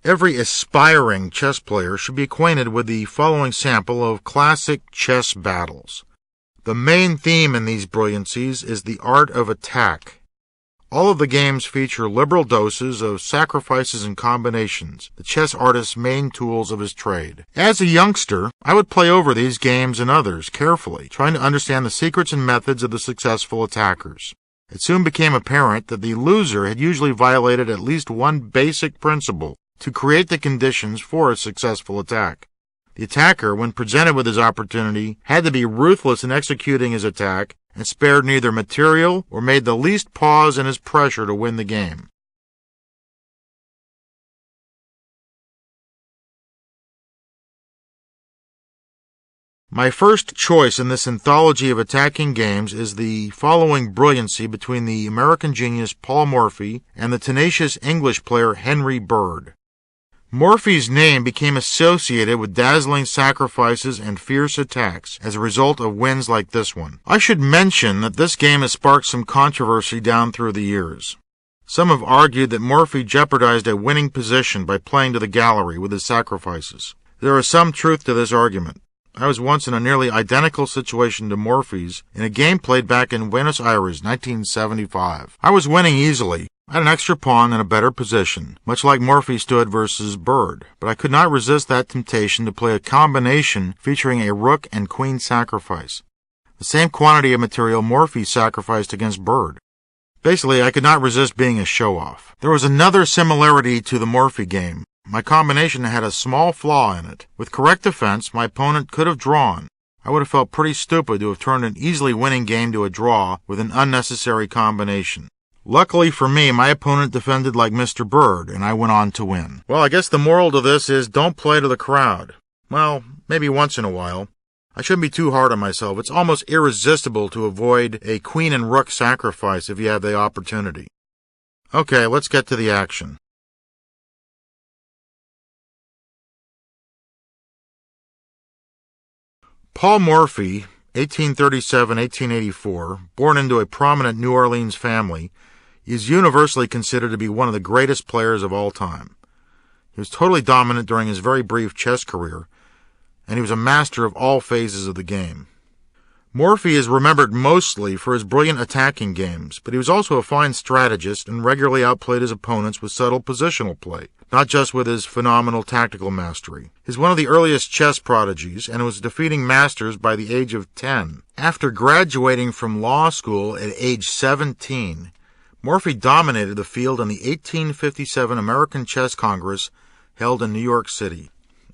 Every aspiring chess player should be acquainted with the following sample of classic chess battles. The main theme in these brilliancies is the art of attack. All of the games feature liberal doses of sacrifices and combinations, the chess artist's main tools of his trade. As a youngster, I would play over these games and others carefully, trying to understand the secrets and methods of the successful attackers. It soon became apparent that the loser had usually violated at least one basic principle to create the conditions for a successful attack. The attacker, when presented with his opportunity, had to be ruthless in executing his attack and spared neither material or made the least pause in his pressure to win the game. My first choice in this anthology of attacking games is the following brilliancy between the American genius Paul Morphy and the tenacious English player Henry Bird. Morphy's name became associated with dazzling sacrifices and fierce attacks as a result of wins like this one. I should mention that this game has sparked some controversy down through the years. Some have argued that Morphy jeopardized a winning position by playing to the gallery with his sacrifices. There is some truth to this argument. I was once in a nearly identical situation to Morphy's in a game played back in Buenos Aires, 1975. I was winning easily. I had an extra pawn and a better position, much like Morphy stood versus Bird, but I could not resist that temptation to play a combination featuring a rook and queen sacrifice, the same quantity of material Morphy sacrificed against Bird. Basically, I could not resist being a show-off. There was another similarity to the Morphy game. My combination had a small flaw in it. With correct defense, my opponent could have drawn. I would have felt pretty stupid to have turned an easily winning game to a draw with an unnecessary combination. Luckily for me, my opponent defended like Mr. Bird, and I went on to win. Well, I guess the moral to this is don't play to the crowd. Well, maybe once in a while. I shouldn't be too hard on myself. It's almost irresistible to avoid a queen and rook sacrifice if you have the opportunity. Okay, let's get to the action. Paul Morphy, 1837-1884, born into a prominent New Orleans family, is universally considered to be one of the greatest players of all time. He was totally dominant during his very brief chess career, and he was a master of all phases of the game. Morphy is remembered mostly for his brilliant attacking games, but he was also a fine strategist and regularly outplayed his opponents with subtle positional play, not just with his phenomenal tactical mastery. He's one of the earliest chess prodigies and was defeating masters by the age of 10. After graduating from law school at age 17, Morphy dominated the field in the 1857 American Chess Congress held in New York City.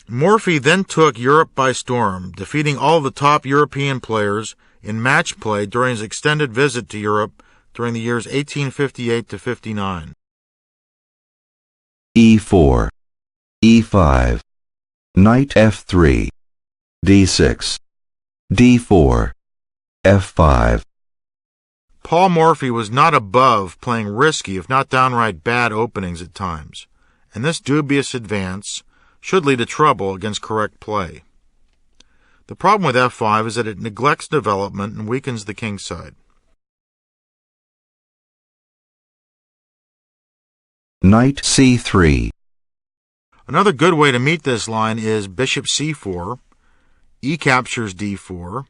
Morphy then took Europe by storm, defeating all the top European players in match play during his extended visit to Europe during the years 1858 to 59. E4, E5, Knight F3, D6, D4, F5. Paul Morphy was not above playing risky, if not downright bad openings at times, and this dubious advance should lead to trouble against correct play. The problem with F5 is that it neglects development and weakens the king side. Knight C3. Another good way to meet this line is bishop C4, E captures D4,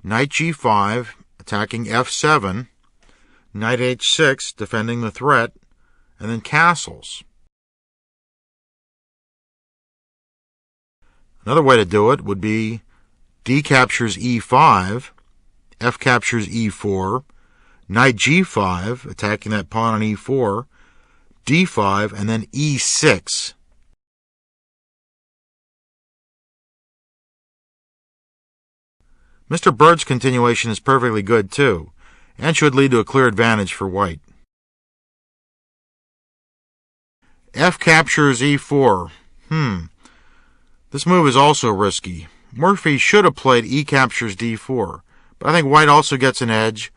knight G5, attacking F7, knight H6, defending the threat, and then castles. Another way to do it would be D captures E5, F captures E4, knight G5, attacking that pawn on E4, D5, and then E6. Mr. Bird's continuation is perfectly good, too, and should lead to a clear advantage for white. F captures E4. This move is also risky. Morphy should have played E captures D4, but I think white also gets an edge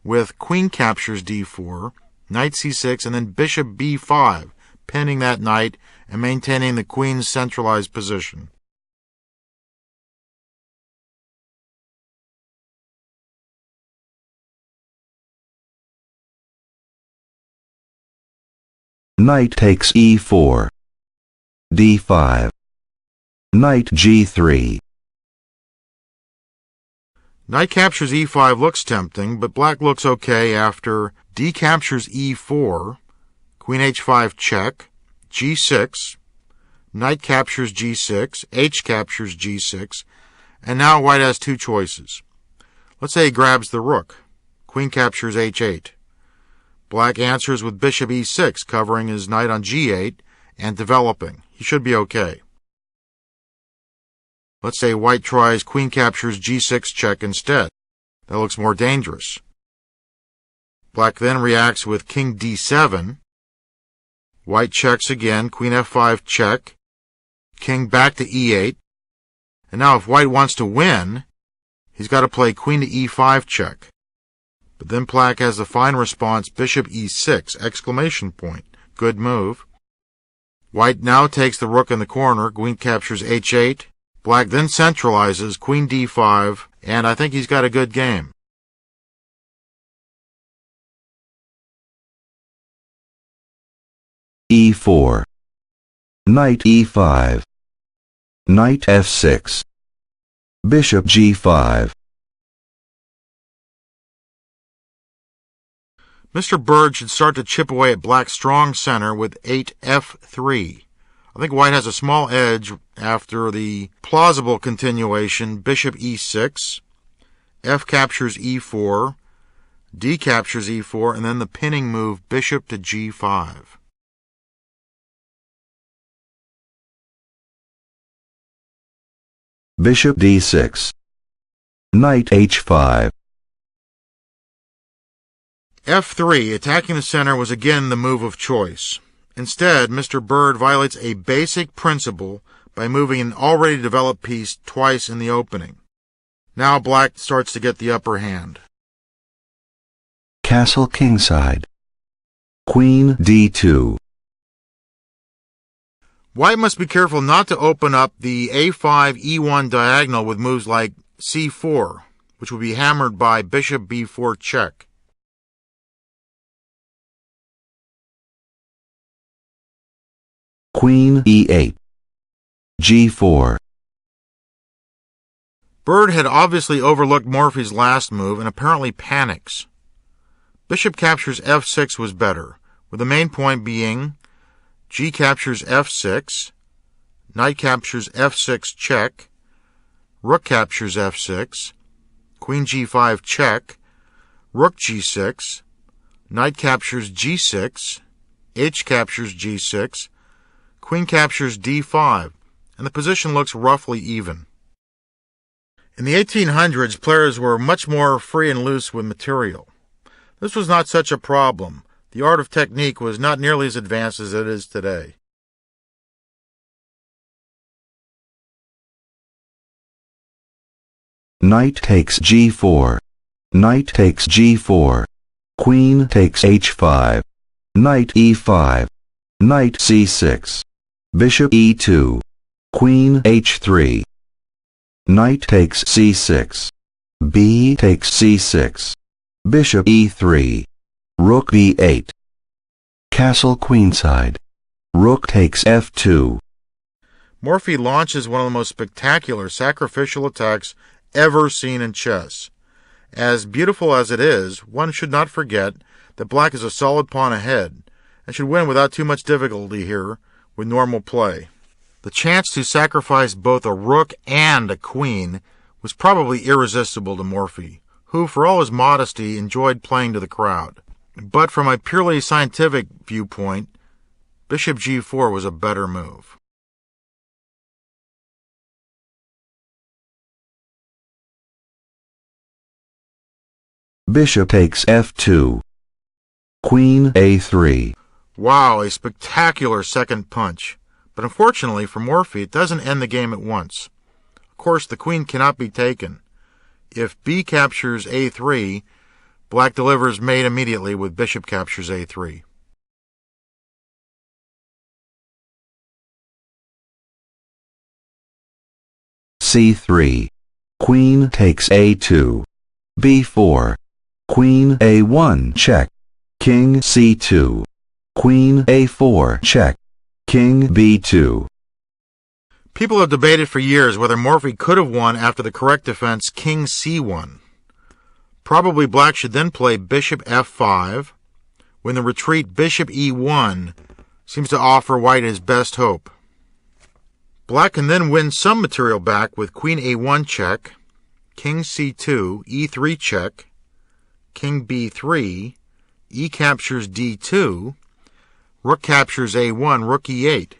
with queen captures D4, knight C6, and then bishop B5, pinning that knight and maintaining the queen's centralized position. Knight takes E4. D5. Knight G3. Knight captures e5 looks tempting, but black looks okay after d captures e4, queen h5 check, g6, knight captures g6, h captures g6, and now white has two choices. Let's say he grabs the rook. Queen captures h8. Black answers with bishop e6, covering his knight on g8 and developing. He should be okay. Let's say white tries queen captures g6 check instead. That looks more dangerous. Black then reacts with king d7. White checks again, queen f5 check, king back to e8. And now if white wants to win, he's got to play queen to e5 check. But then black has the fine response, bishop e6, exclamation point. Good move. White now takes the rook in the corner, queen captures h8. Black then centralizes, queen d5, and I think he's got a good game. E4. Knight e5. Knight f6. Bishop g5. Mr. Bird should start to chip away at black's strong center with 8f3. I think white has a small edge after the plausible continuation, bishop e6, f captures e4, d captures e4, and then the pinning move, bishop to g5. Bishop d6. Knight h5. f3, attacking the center, was again the move of choice. Instead, Mr. Bird violates a basic principle by moving an already developed piece twice in the opening. Now black starts to get the upper hand. Castle kingside. Queen d2. White must be careful not to open up the a5 e1 diagonal with moves like c4, which will be hammered by bishop b4 check. Queen e8. G4. Bird had obviously overlooked Morphy's last move and apparently panics. Bishop captures f6 was better, with the main point being g captures f6, knight captures f6 check, rook captures f6, queen g5 check, rook g6, knight captures g6, h captures g6, queen captures d5, and the position looks roughly even. In the 1800s, players were much more free and loose with material. This was not such a problem. The art of technique was not nearly as advanced as it is today. Knight takes g4. Knight takes g4. Queen takes h5. Knight e5. Knight c6. Bishop e2. Queen h3. Knight takes c6. B takes c6. Bishop e3. Rook b8. Castle queenside. Rook takes f2. Morphy launches one of the most spectacular sacrificial attacks ever seen in chess. As beautiful as it is, one should not forget that black is a solid pawn ahead and should win without too much difficulty here with normal play. The chance to sacrifice both a rook and a queen was probably irresistible to Morphy, who, for all his modesty, enjoyed playing to the crowd. But from a purely scientific viewpoint, bishop g4 was a better move. Bishop takes f2. Queen a3. Wow, a spectacular second punch. But unfortunately for Morphy, it doesn't end the game at once. Of course, the queen cannot be taken. If b captures a3, black delivers mate immediately with bishop captures a3. c3. Queen takes a2. b4. Queen a1 check. King c2. Queen a4 check. King b2. People have debated for years whether Morphy could have won after the correct defense King C1. Probably Black should then play Bishop F5, when the retreat Bishop E1 seems to offer White his best hope. Black can then win some material back with Queen A1 check, King C2, E3 check, King B3, E captures D2, Rook captures A1, Rook E8,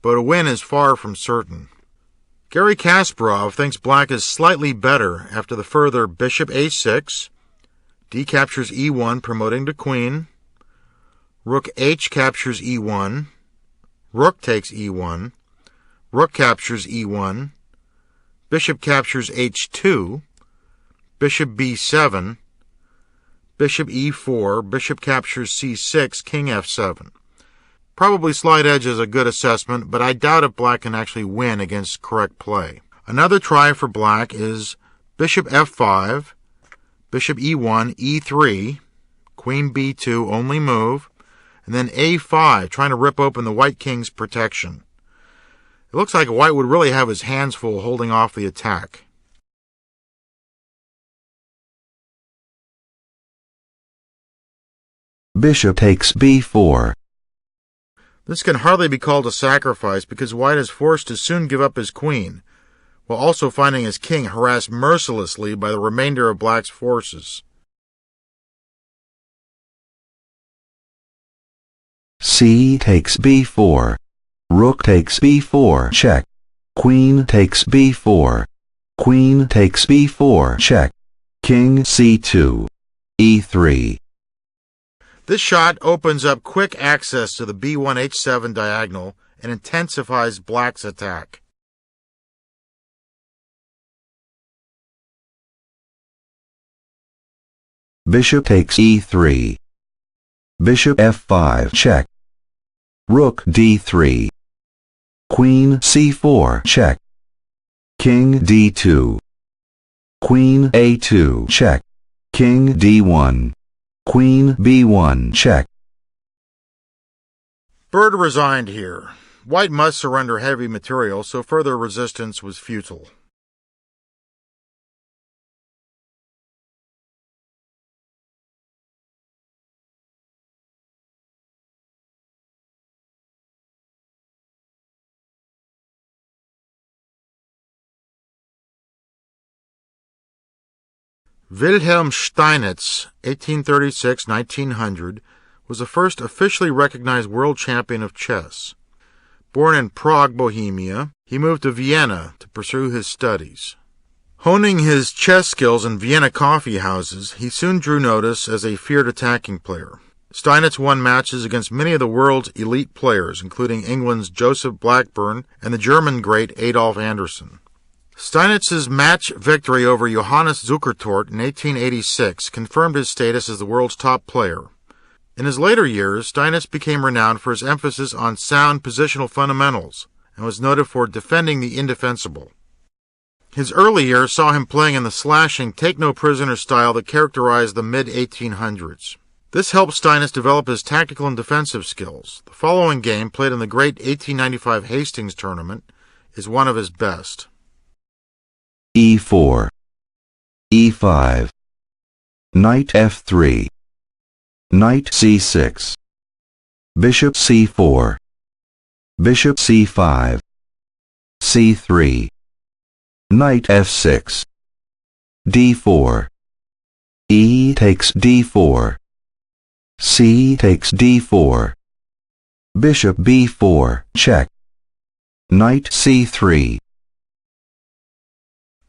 but a win is far from certain. Gary Kasparov thinks Black is slightly better after the further Bishop A6, D captures E1, promoting to Queen, Rook H captures E1, Rook takes E1, Rook captures E1, Bishop captures H2, Bishop B7, Bishop E4, Bishop captures C6, King F7. Probably slight edge is a good assessment, but I doubt if Black can actually win against correct play. Another try for Black is Bishop F5, Bishop E1, E3, Queen B2, only move, and then A5, trying to rip open the White King's protection. It looks like White would really have his hands full holding off the attack. Bishop takes B4. This can hardly be called a sacrifice because White is forced to soon give up his queen, while also finding his king harassed mercilessly by the remainder of Black's forces. C takes B4. Rook takes B4 check. Queen takes B4. Queen takes B4 check. King C2. E3. This shot opens up quick access to the B1H7 diagonal and intensifies Black's attack. Bishop takes E3. Bishop F5 check. Rook D3. Queen C4 check. King D2. Queen A2 check. King D1. Queen B1 check. Bird resigned here. White must surrender heavy material, so further resistance was futile. Wilhelm Steinitz, 1836-1900, was the first officially recognized world champion of chess. Born in Prague, Bohemia, he moved to Vienna to pursue his studies. Honing his chess skills in Vienna coffee houses, he soon drew notice as a feared attacking player. Steinitz won matches against many of the world's elite players, including England's Joseph Blackburn and the German great Adolf Anderssen. Steinitz's match victory over Johannes Zukertort in 1886 confirmed his status as the world's top player. In his later years, Steinitz became renowned for his emphasis on sound positional fundamentals and was noted for defending the indefensible. His early years saw him playing in the slashing take-no-prisoner style that characterized the mid-1800s. This helped Steinitz develop his tactical and defensive skills. The following game, played in the great 1895 Hastings tournament, is one of his best. E4. E5. Knight F3. Knight C6. Bishop C4. Bishop C5. C3. Knight F6. D4. E takes D4. C takes D4. Bishop B4, check. Knight C3.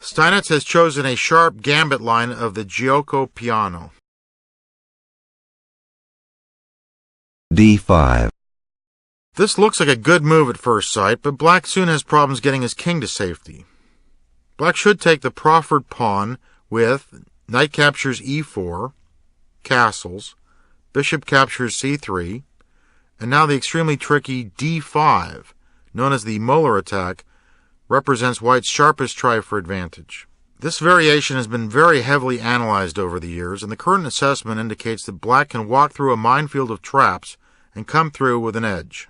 Steinitz has chosen a sharp gambit line of the Giuoco Piano. D5. This looks like a good move at first sight, but Black soon has problems getting his king to safety. Black should take the proffered pawn with knight captures E4, castles, bishop captures C3, and now the extremely tricky D5, known as the Molar attack, represents White's sharpest try for advantage. This variation has been very heavily analyzed over the years, and the current assessment indicates that Black can walk through a minefield of traps and come through with an edge.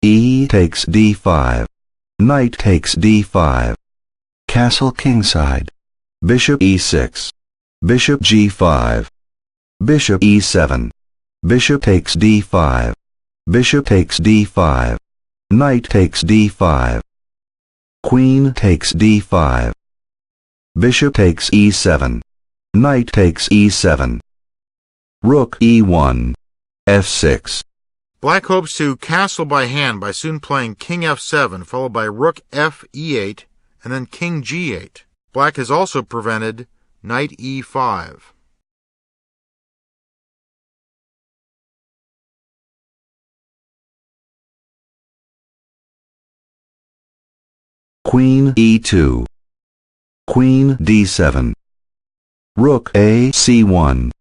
E takes d5. Knight takes d5. Castle kingside. Bishop e6. Bishop g5. Bishop e7. Bishop takes d5. Bishop takes d5. Knight takes d5. Queen takes d5. Bishop takes e7. Knight takes e7. Rook e1. f6. Black hopes to castle by hand by soon playing king f7, followed by rook f e8, and then king g8. Black has also prevented knight e5. Queen e2. Queen d7. Rook a c1.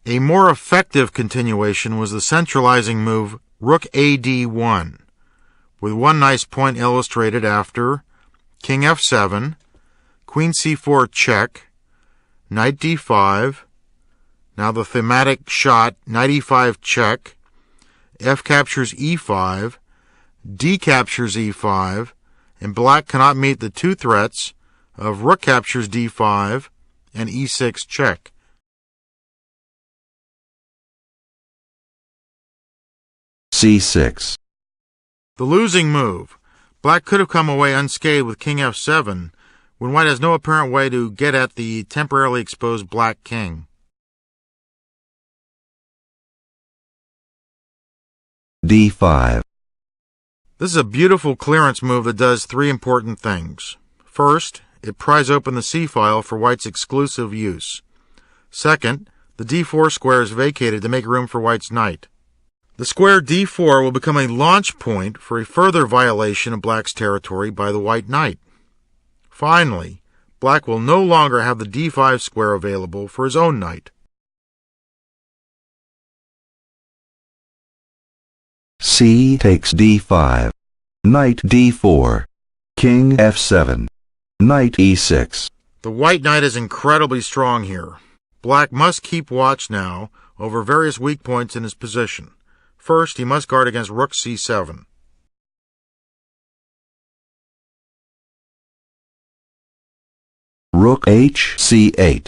A more effective continuation was the centralizing move rook ad1, with one nice point illustrated after king f7, queen c4 check, knight d5, now the thematic shot knight e5 check, f captures e5, d captures e5, and black cannot meet the two threats of rook captures d5 and e6 check. c6. The losing move. Black could have come away unscathed with king f7, when white has no apparent way to get at the temporarily exposed black king. d5. This is a beautiful clearance move that does three important things. First, it pries open the c-file for white's exclusive use. Second, the d4 square is vacated to make room for white's knight. The square d4 will become a launch point for a further violation of black's territory by the white knight. Finally, black will no longer have the d5 square available for his own knight. C takes d5. Knight d4. King f7. Knight e6. The white knight is incredibly strong here. Black must keep watch now over various weak points in his position. First, he must guard against rook c7. Rook h c8.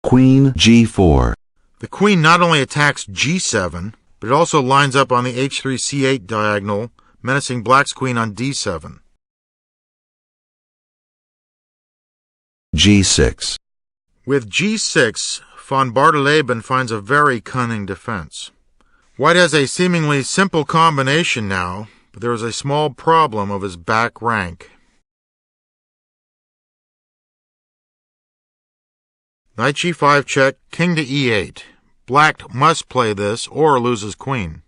Queen g4. The queen not only attacks g7, but it also lines up on the h3 c8 diagonal, menacing black's queen on d7. g6. With g6, von Bardeleben finds a very cunning defense. White has a seemingly simple combination now, but there is a small problem of his back rank. Knight g5 check, king to e8. Black must play this or lose his queen.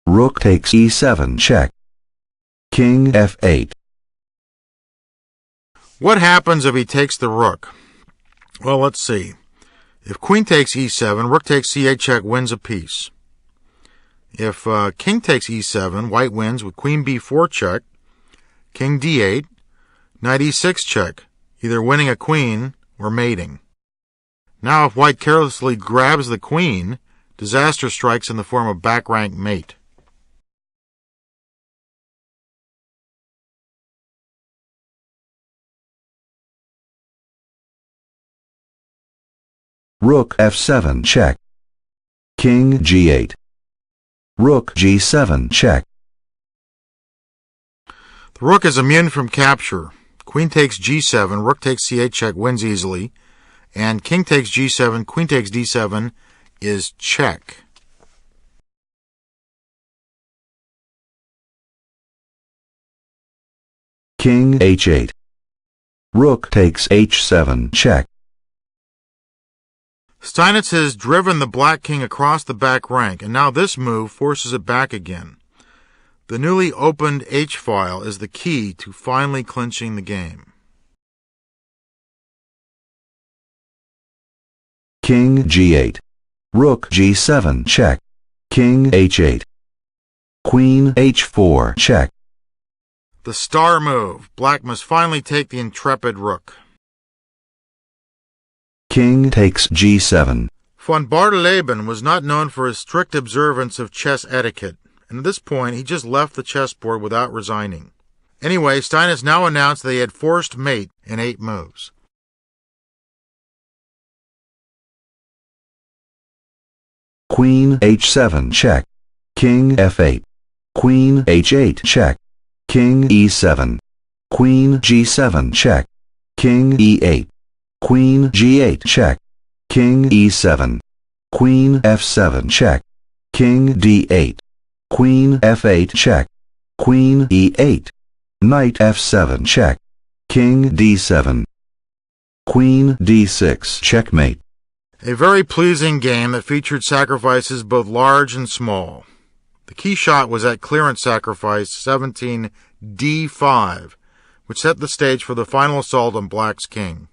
Rook takes e7 check. King f8. What happens if he takes the rook? Well, let's see. If queen takes e7, rook takes c8 check wins a piece. If king takes e7, white wins with queen b4 check, king d8, knight e6 check, either winning a queen or mating. Now if white carelessly grabs the queen, disaster strikes in the form of back rank mate. Rook f7 check. King g8. Rook g7 check. The rook is immune from capture. Queen takes g7, rook takes c8 check wins easily, and king takes g7, queen takes d7 is check. King h8. Rook takes h7 check. Steinitz has driven the black king across the back rank, and now this move forces it back again. The newly opened h-file is the key to finally clinching the game. King g8. Rook g7 check. King h8. Queen h4 check. The star move. Black must finally take the intrepid rook. King takes g7. Von Bardeleben was not known for his strict observance of chess etiquette, and at this point he just left the chessboard without resigning. Anyway, Steinitz now announced that he had forced mate in 8 moves. Queen h7 check. King f8. Queen h8 check. King e7. Queen g7 check. King e8. Queen g8 check. King e7. Queen f7 check. King d8. Queen f8 check. Queen e8. Knight f7 check. King d7. Queen d6 checkmate. A very pleasing game that featured sacrifices both large and small. The key shot was at clearance sacrifice 17 d5, which set the stage for the final assault on Black's king.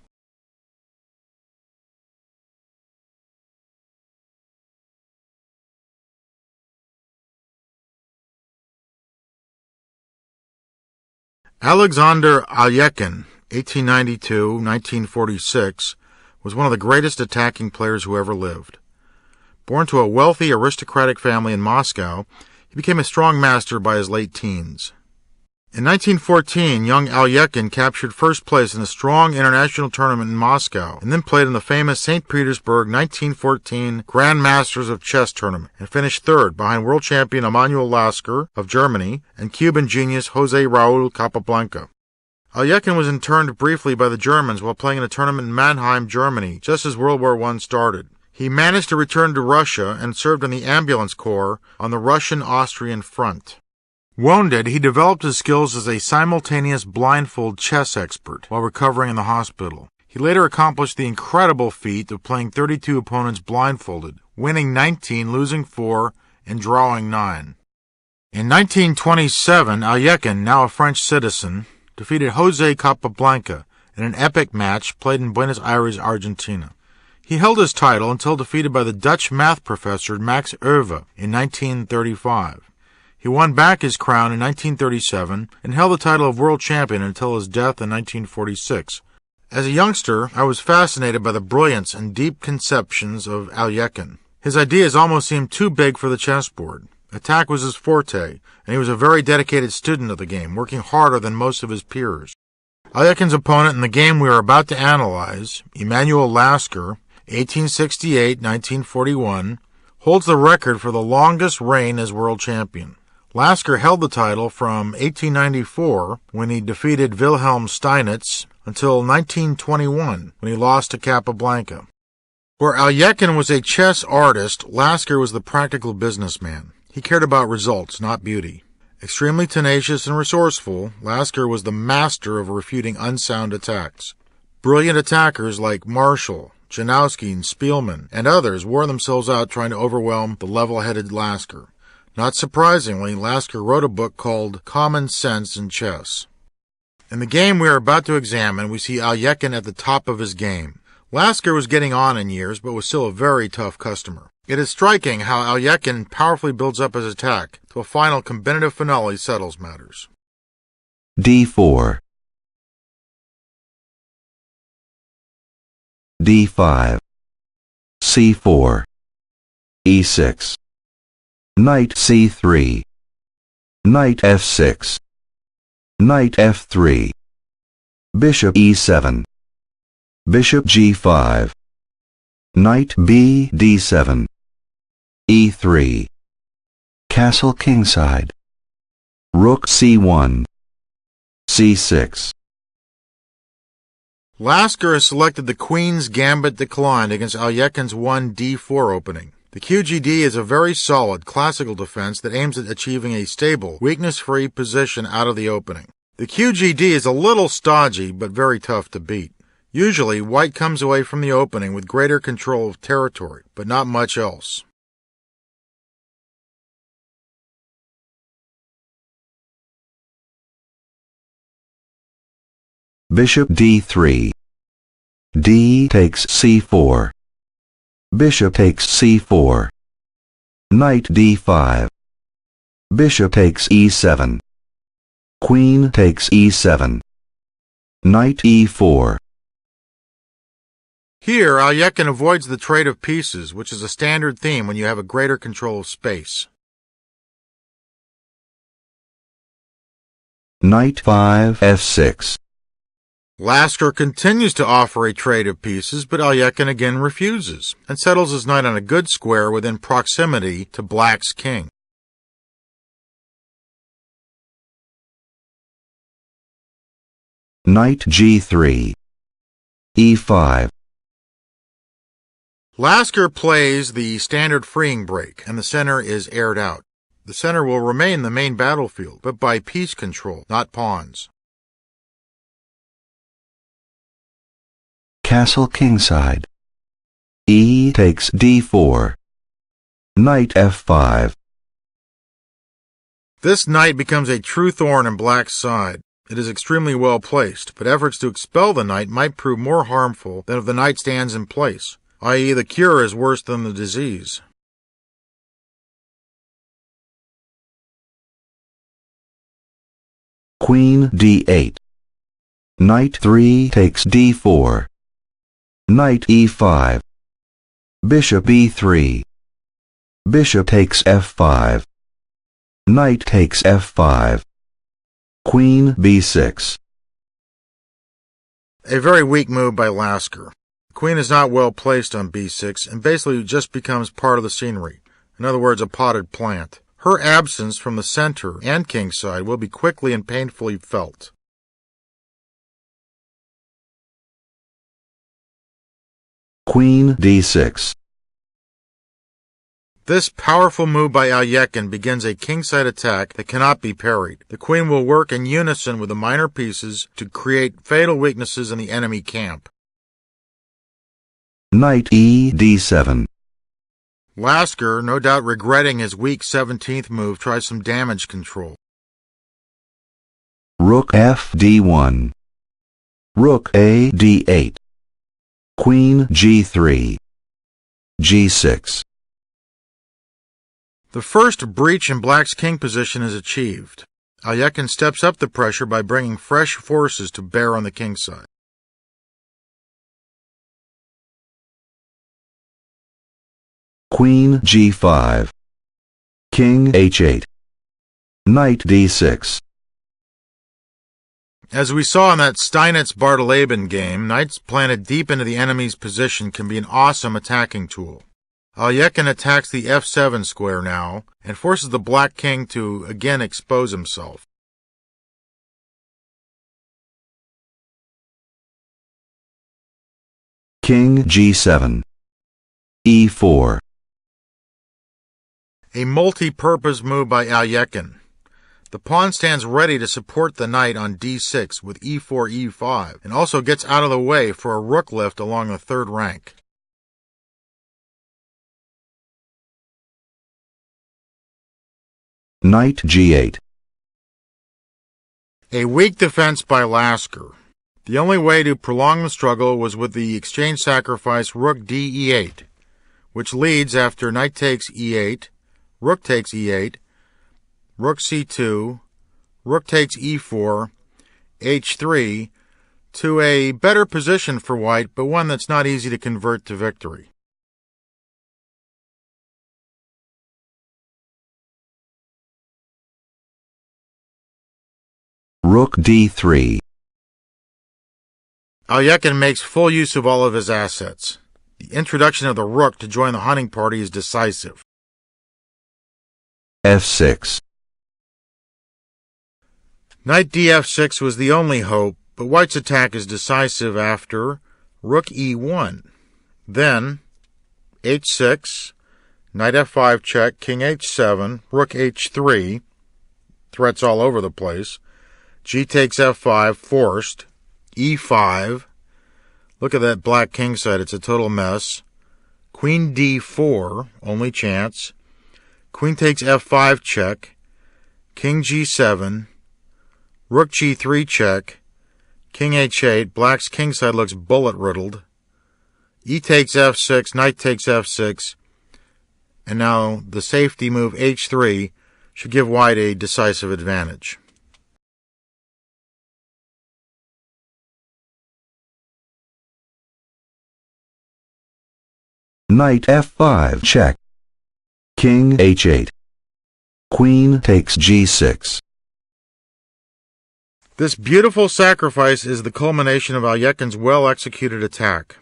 Alexander Alekhine, 1892-1946, was one of the greatest attacking players who ever lived. Born to a wealthy aristocratic family in Moscow, he became a strong master by his late teens. In 1914, young Alekhine captured first place in a strong international tournament in Moscow, and then played in the famous St. Petersburg 1914 Grand Masters of Chess tournament, and finished third behind world champion Emanuel Lasker of Germany and Cuban genius José Raúl Capablanca. Alekhine was interned briefly by the Germans while playing in a tournament in Mannheim, Germany, just as World War I started. He managed to return to Russia and served in the ambulance corps on the Russian-Austrian front. Wounded, he developed his skills as a simultaneous blindfold chess expert while recovering in the hospital. He later accomplished the incredible feat of playing 32 opponents blindfolded, winning 19, losing 4, and drawing 9. In 1927, Alekhine, now a French citizen, defeated José Capablanca in an epic match played in Buenos Aires, Argentina. He held his title until defeated by the Dutch math professor Max Euwe in 1935. He won back his crown in 1937 and held the title of world champion until his death in 1946. As a youngster, I was fascinated by the brilliance and deep conceptions of Alekhine. His ideas almost seemed too big for the chessboard. Attack was his forte, and he was a very dedicated student of the game, working harder than most of his peers. Alekhine's opponent in the game we are about to analyze, Emanuel Lasker, 1868-1941, holds the record for the longest reign as world champion. Lasker held the title from 1894, when he defeated Wilhelm Steinitz, until 1921, when he lost to Capablanca. Where Alekhine was a chess artist, Lasker was the practical businessman. He cared about results, not beauty. Extremely tenacious and resourceful, Lasker was the master of refuting unsound attacks. Brilliant attackers like Marshall, Janowski, and Spielman, and others wore themselves out trying to overwhelm the level-headed Lasker. Not surprisingly, Lasker wrote a book called Common Sense in Chess. In the game we are about to examine, we see Alekhine at the top of his game. Lasker was getting on in years, but was still a very tough customer. It is striking how Alekhine powerfully builds up his attack, till a final combinative finale settles matters. d4. d5. c4. e6. Knight c3. Knight f6. Knight f3. Bishop e7. Bishop g5. Knight b d7. e3. Castle kingside. Rook c1. c6. Lasker has selected the Queen's Gambit declined against Alekhine's 1d4 opening. The QGD is a very solid classical defense that aims at achieving a stable, weakness-free position out of the opening. The QGD is a little stodgy, but very tough to beat. Usually, white comes away from the opening with greater control of territory, but not much else. Bishop d3. D takes c4. Bishop takes c4. Knight d5. Bishop takes e7. Queen takes e7. Knight e4. Here, Alekhine avoids the trade of pieces, which is a standard theme when you have a greater control of space. Knight 5 f6. Lasker continues to offer a trade of pieces, but Alekhine again refuses, and settles his knight on a good square within proximity to Black's king. Knight g3. e5. Lasker plays the standard freeing break, and the center is aired out. The center will remain the main battlefield, but by piece control, not pawns. Castle kingside. E takes d4. Knight f5. This knight becomes a true thorn in Black's side. It is extremely well placed, but efforts to expel the knight might prove more harmful than if the knight stands in place, i.e. the cure is worse than the disease. Queen d8. Knight 3 takes d4. Knight e5. Bishop e3. Bishop takes f5. Knight takes f5. Queen b6. A very weak move by Lasker. The queen is not well placed on b6 and basically just becomes part of the scenery. In other words, a potted plant. Her absence from the center and kingside will be quickly and painfully felt. Queen d6. This powerful move by Alekhine begins a kingside attack that cannot be parried. The queen will work in unison with the minor pieces to create fatal weaknesses in the enemy camp. Knight e d7. Lasker, no doubt regretting his weak 17th move, tries some damage control. Rook f d1. Rook a d8. Queen g3. g6. The first breach in Black's king position is achieved. Alekhine steps up the pressure by bringing fresh forces to bear on the kingside. Queen g5. King h8. Knight d6. As we saw in that Steinitz-Bartoleben game, knights planted deep into the enemy's position can be an awesome attacking tool. Alekhine attacks the f7 square now, and forces the Black king to again expose himself. King g7. e4. A multi-purpose move by Alekhine. The pawn stands ready to support the knight on d6 with e4, e5, and also gets out of the way for a rook lift along the third rank. Knight g8. A weak defense by Lasker. The only way to prolong the struggle was with the exchange sacrifice rook d8, which leads after knight takes e8, rook takes e8, rook c2, rook takes e4, h3, to a better position for white, but one that's not easy to convert to victory. Rook d3. Alekhine makes full use of all of his assets. The introduction of the rook to join the hunting party is decisive. f6. Knight df6 was the only hope, but white's attack is decisive after rook e1. Then h6, knight f5 check, king h7, rook h3, threats all over the place, g takes f5 forced, e5, look at that Black king side, it's a total mess, queen d4, only chance, queen takes f5 check, king g7, rook g3 check, king h8, Black's king side looks bullet riddled, e takes f6, knight takes f6, and now the safety move h3 should give white a decisive advantage. Knight f5 check. King h8. Queen takes g6. This beautiful sacrifice is the culmination of Alyekin's well-executed attack.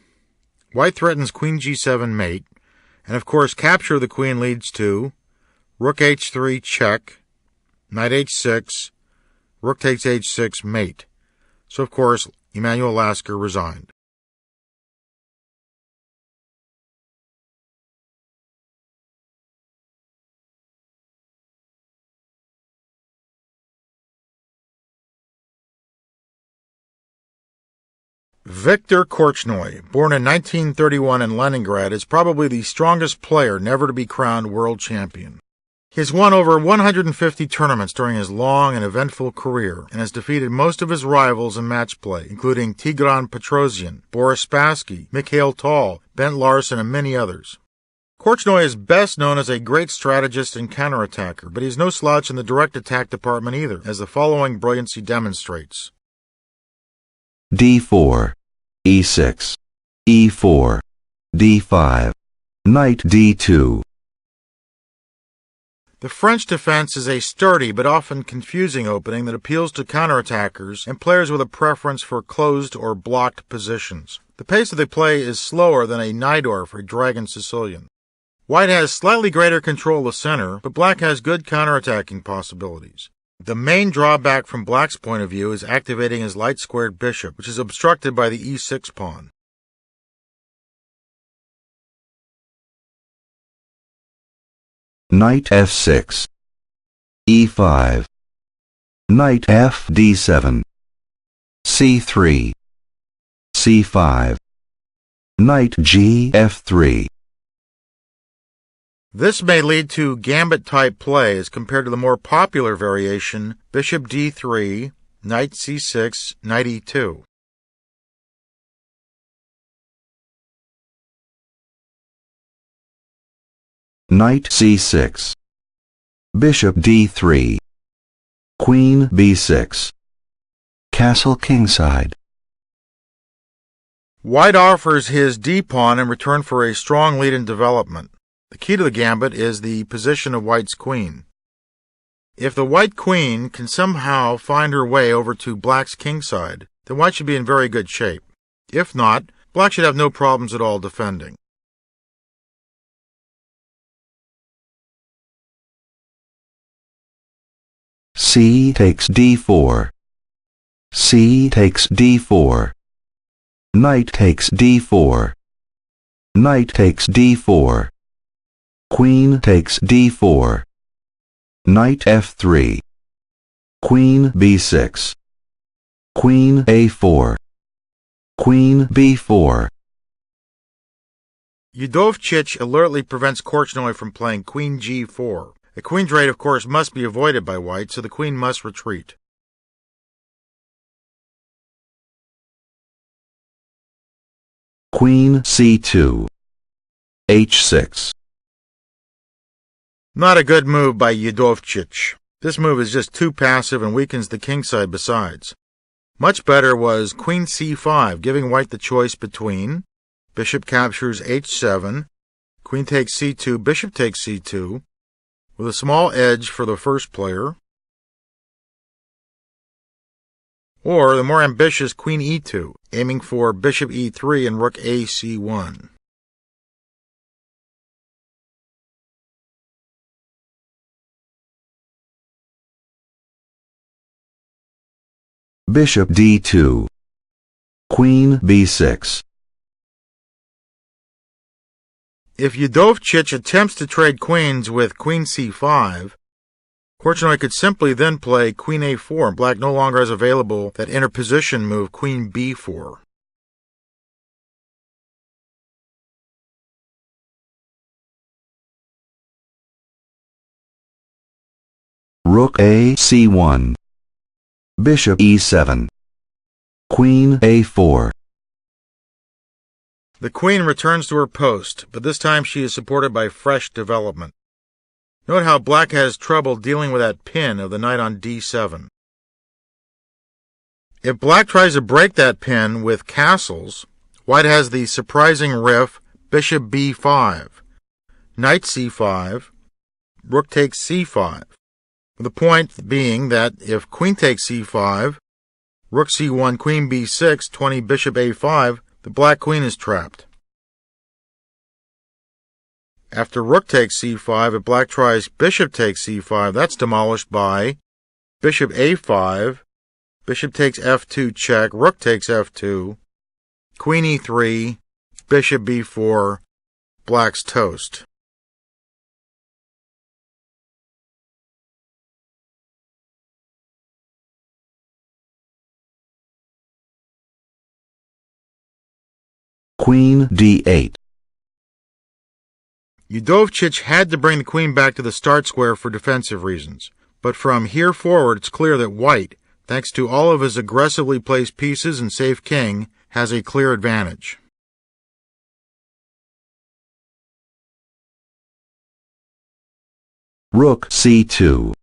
White threatens queen g7 mate, and of course capture of the queen leads to rook h3 check, knight h6, rook takes h6 mate. So of course Emanuel Lasker resigned. Viktor Korchnoi, born in 1931 in Leningrad, is probably the strongest player never to be crowned world champion. He has won over 150 tournaments during his long and eventful career and has defeated most of his rivals in match play, including Tigran Petrosian, Boris Spassky, Mikhail Tal, Bent Larsen, and many others. Korchnoi is best known as a great strategist and counterattacker, but he is no slouch in the direct attack department either, as the following brilliancy demonstrates. d4, e6, e4, d5, knight d2. The French defense is a sturdy but often confusing opening that appeals to counterattackers and players with a preference for closed or blocked positions. The pace of the play is slower than a Najdorf or Dragon Sicilian. White has slightly greater control of the center, but black has good counterattacking possibilities. The main drawback from black's point of view is activating his light-squared bishop, which is obstructed by the e6 pawn. Knight f6, e5, knight f d7, c3, c5, knight g f3. This may lead to gambit-type play as compared to the more popular variation bishop d3, knight c6, knight e2. Knight c6, bishop d3, queen b6, castle kingside. White offers his d-pawn in return for a strong lead in development. The key to the gambit is the position of white's queen. If the white queen can somehow find her way over to black's kingside, then white should be in very good shape. If not, black should have no problems at all defending. C takes d4, c takes d4, knight takes d4, knight takes d4, queen takes d4, knight f3, queen b6, queen a4, queen b4. Yudovchich alertly prevents Korchnoi from playing queen g4. A queen trade, of course, must be avoided by white, so the queen must retreat. Queen c2, h6. Not a good move by Yudovchich. This move is just too passive and weakens the kingside besides. Much better was queen c5, giving white the choice between bishop captures h7, queen takes c2, bishop takes c2, with a small edge for the first player, or the more ambitious queen e2, aiming for bishop e3 and rook ac1. Bishop d2, queen b6. If Yudovchich attempts to trade queens with queen c5, Korchnoi could simply then play queen a4, and black no longer has available that interposition move queen b4. Rook a c1, bishop e7, queen a4. The queen returns to her post, but this time she is supported by fresh development. Note how black has trouble dealing with that pin of the knight on d7. If black tries to break that pin with castles, white has the surprising riff bishop b5, knight c5, rook takes c5. The point being that if queen takes c5, rook c1, queen b6, 20, bishop a5, the black queen is trapped. After rook takes c5, if black tries bishop takes c5, that's demolished by bishop a5, bishop takes f2 check, rook takes f2, queen e3, bishop b4, black's toast. Queen d8. Udovchich had to bring the queen back to the start square for defensive reasons, but from here forward it's clear that white, thanks to all of his aggressively placed pieces and safe king, has a clear advantage. Rook c2.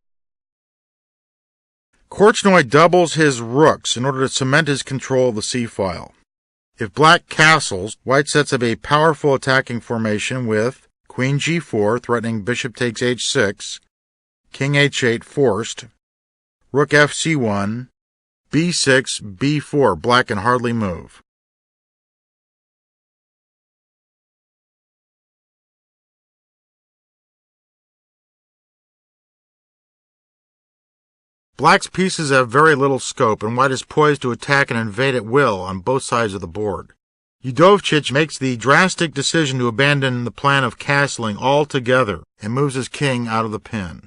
Korchnoi doubles his rooks in order to cement his control of the c-file. If black castles, white sets up a powerful attacking formation with queen g4, threatening bishop takes h6, king h8 forced, rook fc1, b6, b4, black can hardly move. Black's pieces have very little scope, and white is poised to attack and invade at will on both sides of the board. Udovchich makes the drastic decision to abandon the plan of castling altogether and moves his king out of the pin.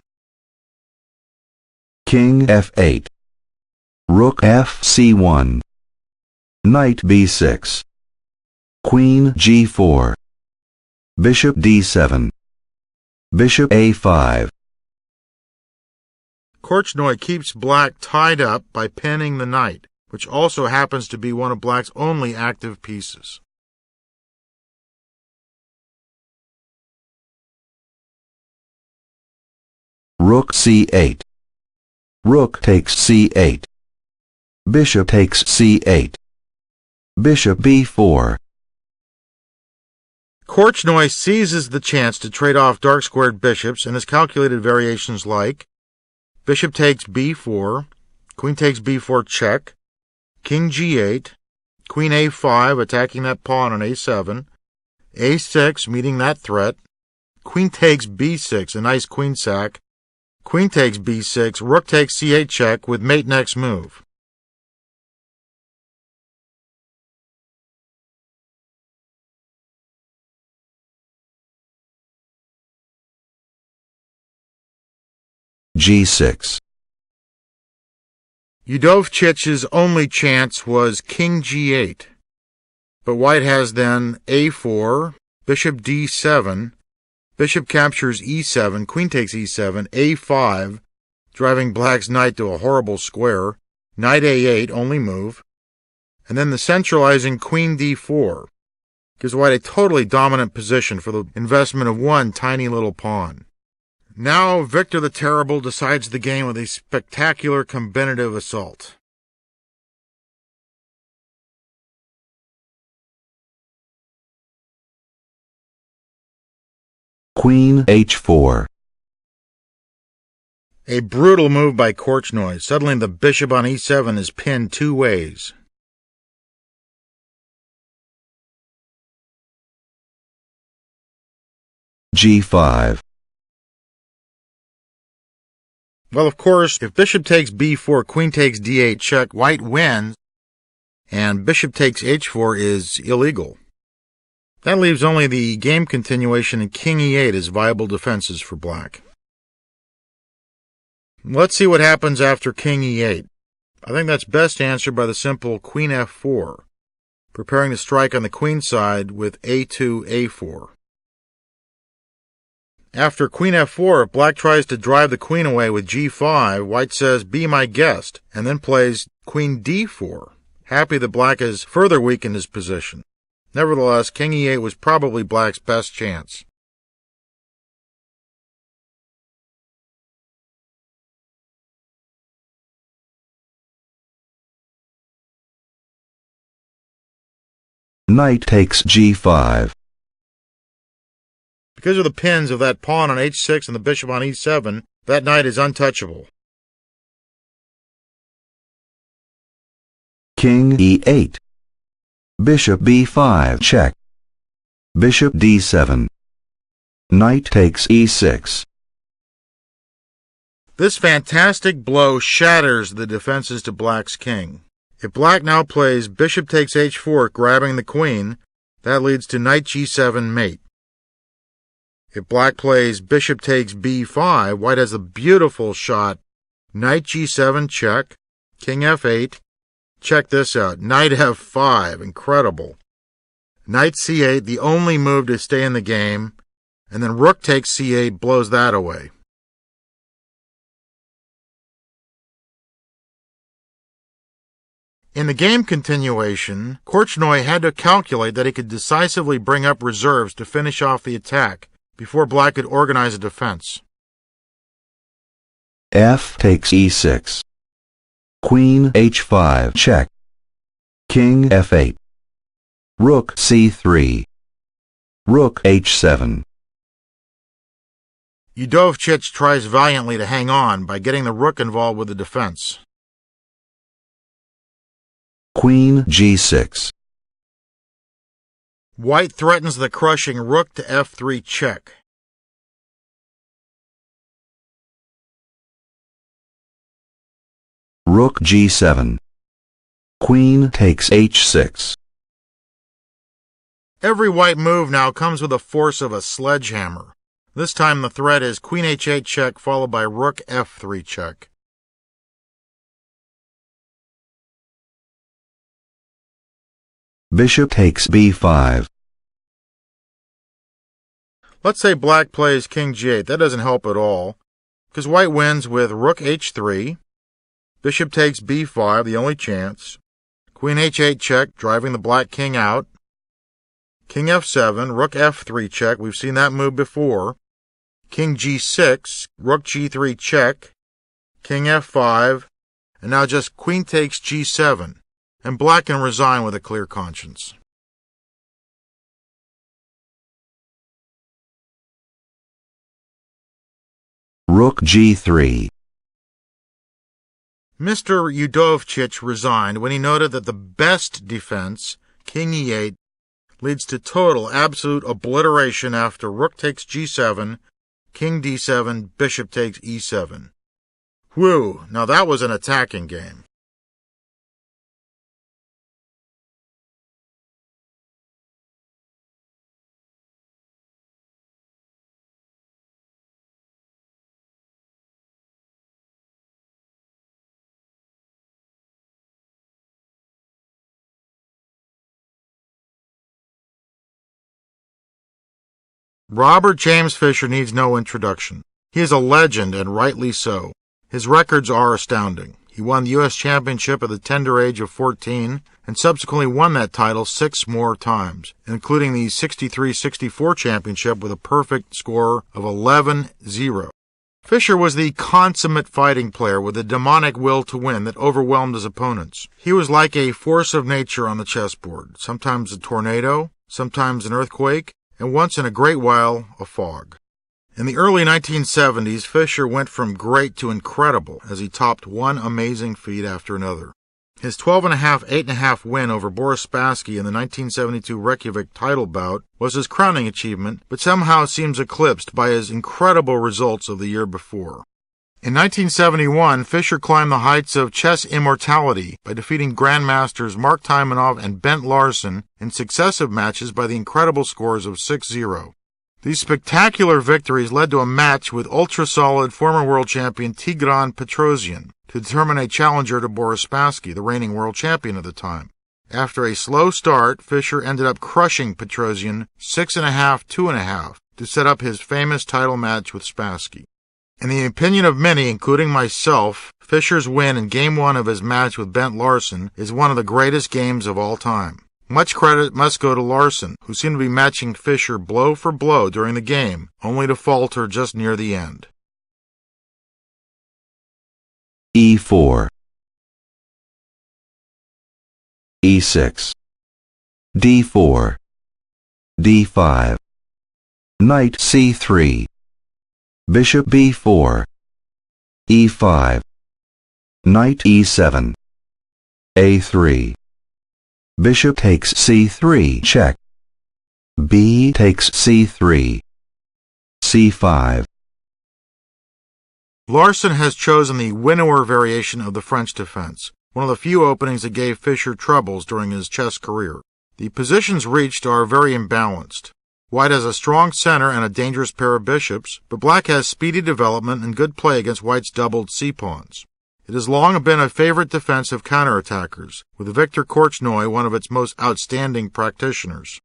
King f8. Rook fc1. Knight b6. Queen g4. Bishop d7. Bishop a5. Korchnoi keeps black tied up by pinning the knight, which also happens to be one of black's only active pieces. Rook c8. Rook takes c8. Bishop takes c8. Bishop b4. Korchnoi seizes the chance to trade off dark-squared bishops and has calculated variations like bishop takes b4, queen takes b4 check, king g8, queen a5 attacking that pawn on a7, a6 meeting that threat, queen takes b6, a nice queen sack, queen takes b6, rook takes c8 check with mate next move. g6. Udovchich's only chance was king g8, but white has then a4, bishop d7, bishop captures e7, queen takes e7, a5, driving black's knight to a horrible square, knight a8, only move, and then the centralizing queen d4 gives white a totally dominant position for the investment of one tiny little pawn. Now Victor the Terrible decides the game with a spectacular combinative assault. Queen h4. A brutal move by Korchnoi. Suddenly the bishop on e7 is pinned two ways. g5. Well, of course, if bishop takes b4, queen takes d8 check, white wins, and bishop takes h4 is illegal. That leaves only the game continuation and king e8 as viable defenses for black. Let's see what happens after king e8. I think that's best answered by the simple queen f4, preparing to strike on the queen side with a2, a4. After queen f4, if black tries to drive the queen away with g5, white says, "Be my guest," and then plays queen d4, happy that black has further weakened his position. Nevertheless, king e8 was probably black's best chance. Knight takes g5. Because of the pins of that pawn on h6 and the bishop on e7, that knight is untouchable. King e8. Bishop b5 check. Bishop d7. Knight takes e6. This fantastic blow shatters the defenses to black's king. If black now plays bishop takes h4, grabbing the queen, that leads to knight g7 mate. If black plays bishop takes b5, white has a beautiful shot. Knight g7 check, king f8. Check this out, knight f5, incredible. Knight c8, the only move to stay in the game, and then rook takes c8 blows that away. In the game continuation, Korchnoi had to calculate that he could decisively bring up reserves to finish off the attack before black could organize a defense. F takes e6. Queen h5 check. King f8. Rook c3. Rook h7. Udovchich tries valiantly to hang on by getting the rook involved with the defense. Queen g6. White threatens the crushing rook to f3 check. Rook g7. Queen takes h6. Every white move now comes with the force of a sledgehammer. This time the threat is queen h8 check followed by rook f3 check. Bishop takes b5. Let's say black plays king g8. That doesn't help at all, because white wins with rook h3, bishop takes b5, the only chance, queen h8 check, driving the black king out, king f7, rook f3 check, we've seen that move before, king g6, rook g3 check, king f5, and now just queen takes g7, and black can resign with a clear conscience. Rook g3. Mr. Udovchich resigned when he noted that the best defense, king e8, leads to total, absolute obliteration after rook takes g7, king d7, bishop takes e7. Whew, now that was an attacking game. Robert James Fischer needs no introduction. He is a legend, and rightly so. His records are astounding. He won the U.S. Championship at the tender age of 14, and subsequently won that title 6 more times, including the 63-64 championship with a perfect score of 11-0. Fischer was the consummate fighting player with a demonic will to win that overwhelmed his opponents. He was like a force of nature on the chessboard, sometimes a tornado, sometimes an earthquake, and once in a great while, a fog. In the early 1970s, Fischer went from great to incredible as he topped one amazing feat after another. His 12.5, 8.5 win over Boris Spassky in the 1972 Reykjavik title bout was his crowning achievement, but somehow seems eclipsed by his incredible results of the year before. In 1971, Fischer climbed the heights of chess immortality by defeating grandmasters Mark Taimanov and Bent Larsen in successive matches by the incredible scores of 6-0. These spectacular victories led to a match with ultra-solid former world champion Tigran Petrosian to determine a challenger to Boris Spassky, the reigning world champion at the time. After a slow start, Fischer ended up crushing Petrosian 6.5, 2.5 to set up his famous title match with Spassky. In the opinion of many, including myself, Fischer's win in Game 1 of his match with Bent Larsen is one of the greatest games of all time. Much credit must go to Larsen, who seemed to be matching Fischer blow for blow during the game, only to falter just near the end. e4. e6. d4. d5. Knight c3. Bishop b4. e5. Knight e7. a3. Bishop takes c3 check. B takes c3. c5. Larsen has chosen the winnower variation of the French defense, one of the few openings that gave Fischer troubles during his chess career. The positions reached are very imbalanced. White has a strong center and a dangerous pair of bishops, but black has speedy development and good play against white's doubled c-pawns. It has long been a favorite defense of counterattackers, with Victor Korchnoi one of its most outstanding practitioners.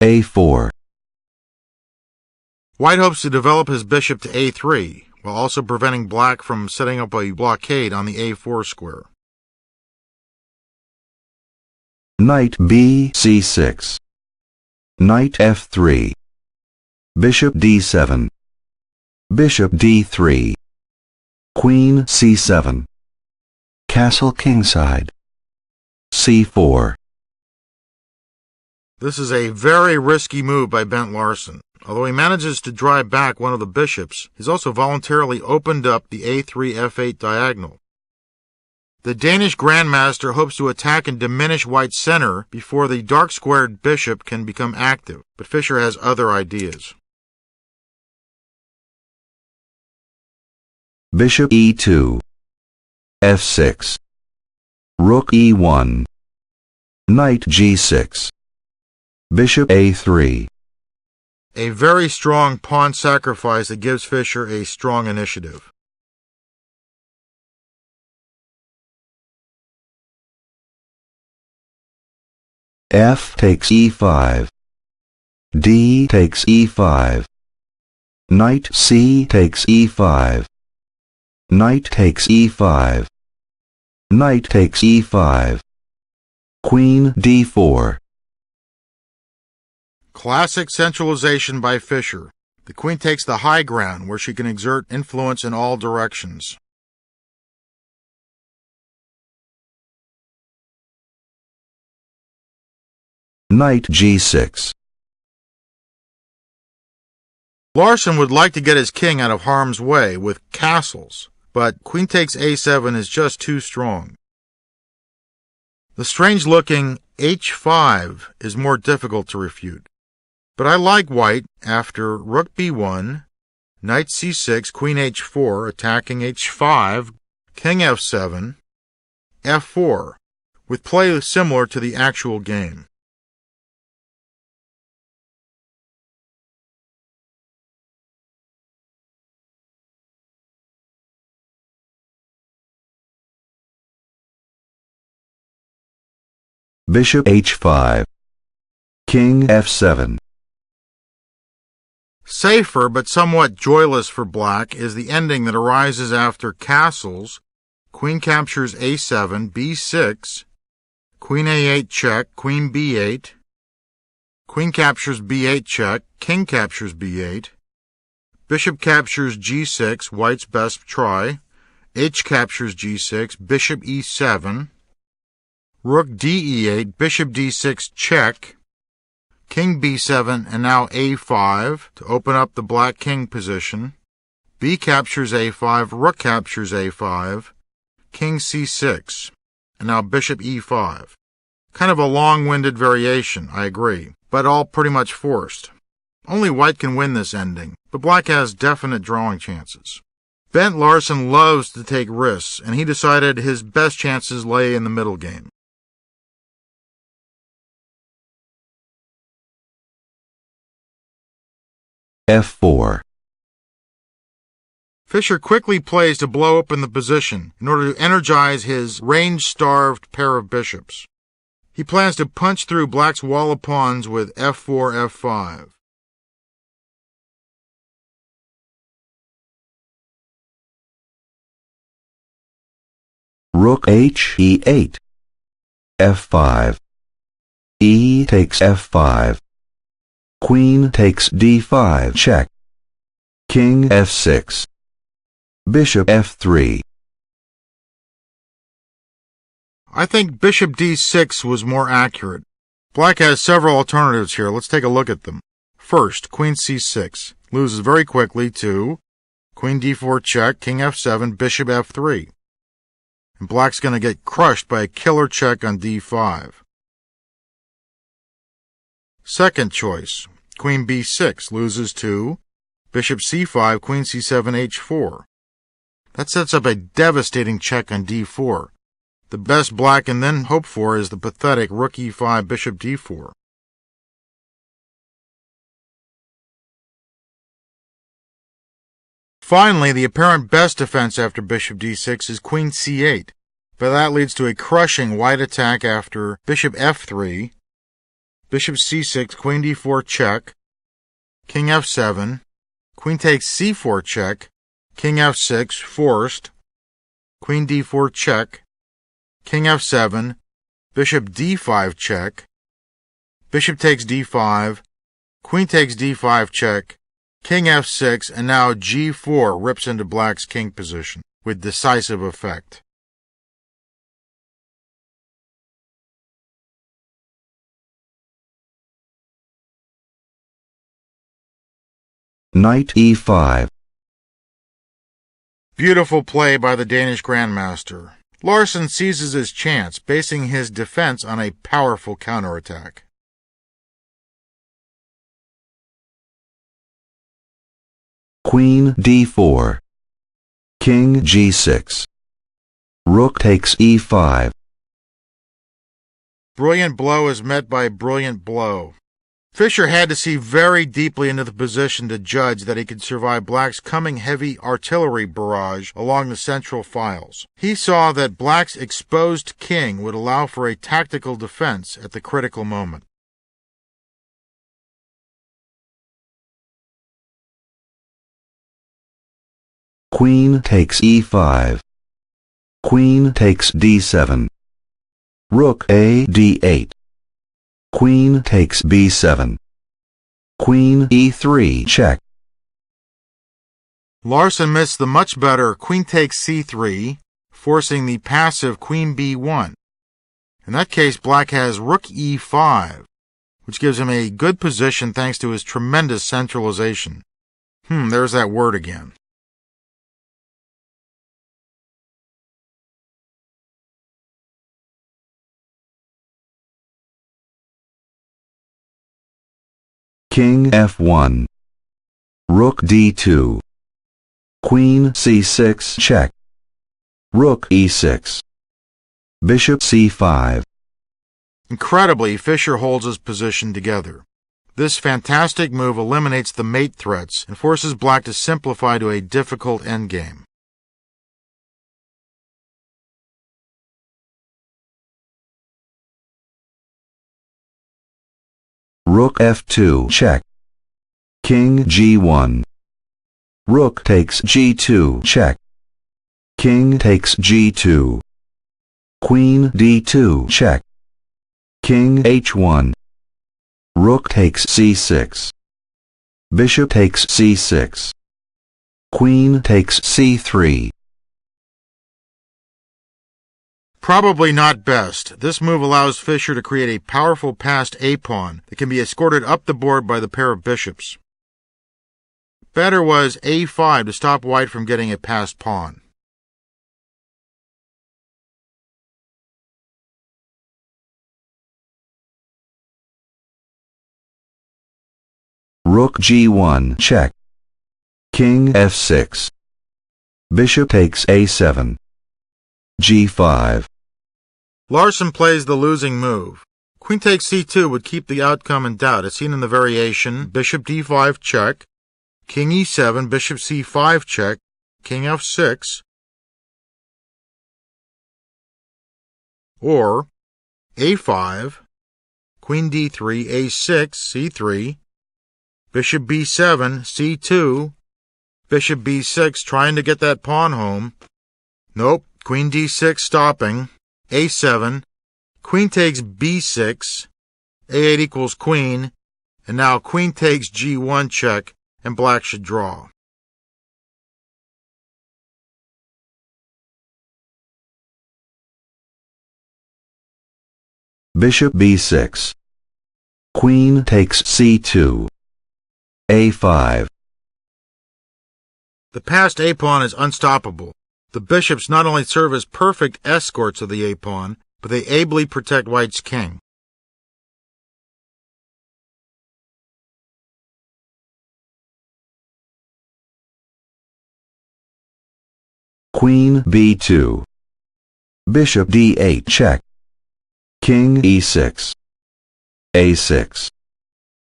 a4. White hopes to develop his bishop to a3, while also preventing black from setting up a blockade on the a4 square. Knight b c6. Knight f3. Bishop d7. Bishop d3. Queen c7. Castle kingside. c4. This is a very risky move by Bent Larsen. Although he manages to drive back one of the bishops, he's also voluntarily opened up the a3 f8 diagonal. The Danish Grandmaster hopes to attack and diminish white's center before the dark-squared bishop can become active, but Fischer has other ideas. Bishop e2. f6. Rook e1. Knight g6. Bishop a3. A very strong pawn sacrifice that gives Fischer a strong initiative. F takes e5. D takes e5. Knight c takes e5. Knight takes e5. Knight takes e5. Queen d4. Classic centralization by Fischer. The queen takes the high ground where she can exert influence in all directions. Knight g6. Larsen would like to get his king out of harm's way with castles, but queen takes a7 is just too strong. The strange-looking h5 is more difficult to refute. But I like white after rook b1, knight c6, queen h4, attacking h5, king f7, f4, with play similar to the actual game. Bishop h5. King f7. Safer but somewhat joyless for black is the ending that arises after castles, queen captures a7, b6, queen a8 check, queen b8, queen captures b8 check, king captures b8, bishop captures g6, white's best try, h captures g6, bishop e7, rook d8, bishop d6 check, king b7, and now a5 to open up the black king position. B captures a5, rook captures a5, king c6, and now bishop e5. Kind of a long-winded variation, I agree, but all pretty much forced. Only white can win this ending, but black has definite drawing chances. Bent Larsen loves to take risks, and he decided his best chances lay in the middle game. f4. Fischer quickly plays to blow open the position in order to energize his range-starved pair of bishops. He plans to punch through black's wall of pawns with f4, f5. Rook h e8. f5. E takes f5. Queen takes d5 check. King f6. Bishop f3. I think bishop d6 was more accurate. Black has several alternatives here. Let's take a look at them. First, queen c6 loses very quickly to queen d4 check, king f7, bishop f3. And black's going to get crushed by a killer check on d5. Second choice, queen b6 loses to bishop c5, queen c7, h4. That sets up a devastating check on d4. The best black can then hope for is the pathetic rook e5, bishop d4. Finally, the apparent best defense after bishop d6 is queen c8, but that leads to a crushing white attack after bishop f3, bishop c6, queen d4 check, king f7, queen takes c4 check, king f6 forced, queen d4 check, king f7, bishop d5 check, bishop takes d5, queen takes d5 check, king f6, and now g4 rips into black's king position with decisive effect. Knight e5. Beautiful play by the Danish Grandmaster. Larsen seizes his chance, basing his defense on a powerful counterattack. Queen d4. King g6. Rook takes e5. Brilliant blow is met by brilliant blow. Fischer had to see very deeply into the position to judge that he could survive black's coming heavy artillery barrage along the central files. He saw that black's exposed king would allow for a tactical defense at the critical moment. Queen takes e5. Queen takes d7. Rook a d8. Queen takes b7. Queen e3 check. Larsen missed the much better queen takes c3, forcing the passive queen b1. In that case, black has rook e5, which gives him a good position thanks to his tremendous centralization. There's that word again. King f1. Rook d2. Queen c6 check. Rook e6. Bishop c5. Incredibly, Fischer holds his position together. This fantastic move eliminates the mate threats and forces black to simplify to a difficult endgame. Rook f2 check. King g1. Rook takes g2 check. King takes g2. Queen d2 check. King h1. Rook takes c6. Bishop takes c6. Queen takes c3. Probably not best. This move allows Fischer to create a powerful passed a-pawn that can be escorted up the board by the pair of bishops. Better was a5 to stop white from getting a passed pawn. Rook g1 check. King f6. Bishop takes a7. g5. Larsen plays the losing move. Queen takes c2 would keep the outcome in doubt, as seen in the variation bishop d5 check, king e7, bishop c5 check, king f6, or a5, queen d3, a6, c3, bishop b7, c2, bishop b6 trying to get that pawn home. Nope, queen d6 stopping, a7, queen takes b6, a8 equals queen, and now queen takes g1 check, and black should draw. Bishop b6. Queen takes c2. a5. The passed a-pawn is unstoppable. The bishops not only serve as perfect escorts of the a-pawn, but they ably protect white's king. Queen b2. Bishop d8 check. King e6. a6.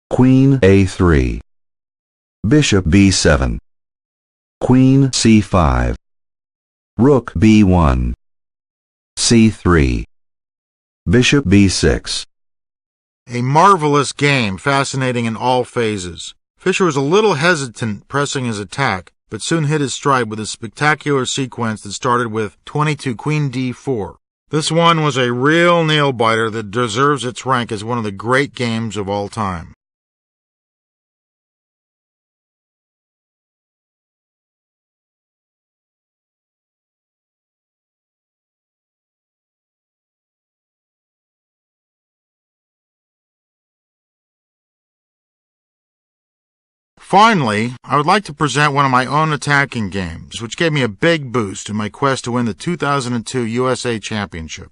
Queen a3. Bishop b7. Queen c5. Rook b1. c3. Bishop b6. A marvelous game, fascinating in all phases. Fischer was a little hesitant pressing his attack, but soon hit his stride with a spectacular sequence that started with 22 Queen d4. This one was a real nail-biter that deserves its rank as one of the great games of all time. Finally, I would like to present one of my own attacking games, which gave me a big boost in my quest to win the 2002 USA Championship.